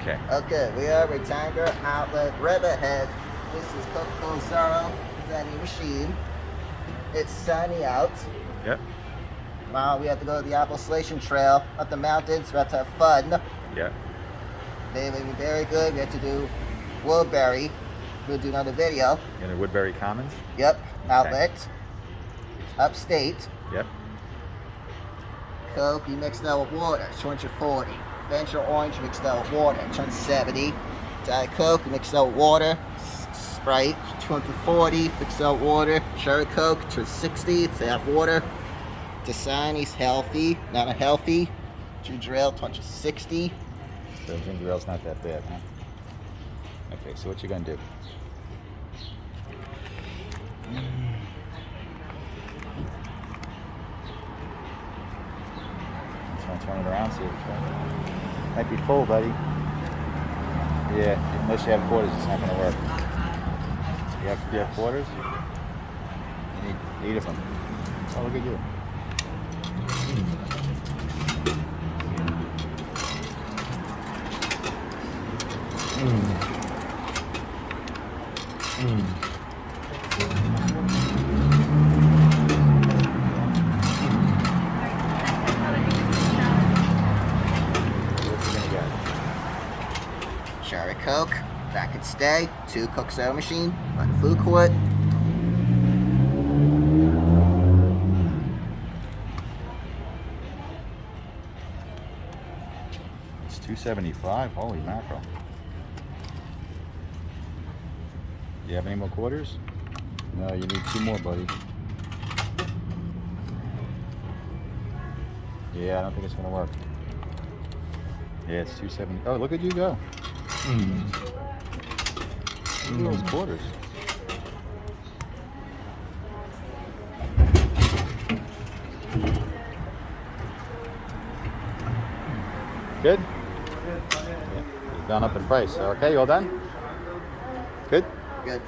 Okay. Okay, we are at Tanger Outlet, Riverhead. This is Coca-Cola Zero vending machine. It's sunny out. Yep. Wow, we have to go to the Appalachian Trail up the mountains. We have to have fun. Yep. They will be very good. We have to do Woodbury. We'll do another video. In the Woodbury Commons? Yep, Okay. outlet. Upstate. Yep. Coke, you mix that with water, 240. Venture Orange, mix that with water, 270. Diet Coke, mix that with water. Sprite, 240, mix that with water. Cherry Coke, 260, it's half water. Dasani's healthy, not a healthy. Ginger Ale, 260. So ginger ale's not that bad, huh? Okay, so what you gonna do? Just wanna turn it around, see which one. Might be full, buddy. Yeah, unless you have quarters, it's not gonna work. You have quarters? You need 8 of them. Oh, look at you. Cherry Coke, that could stay. 2 Coke Zero machine, 1 food court. It's $2.75. Holy mackerel. Do you have any more quarters? No, you need 2 more, buddy. Yeah, I don't think it's gonna work. Yeah, it's 270. Oh, look at you go. Look at those quarters. Good? Yeah. It's gone up in price. Okay, you all done? Good? Good.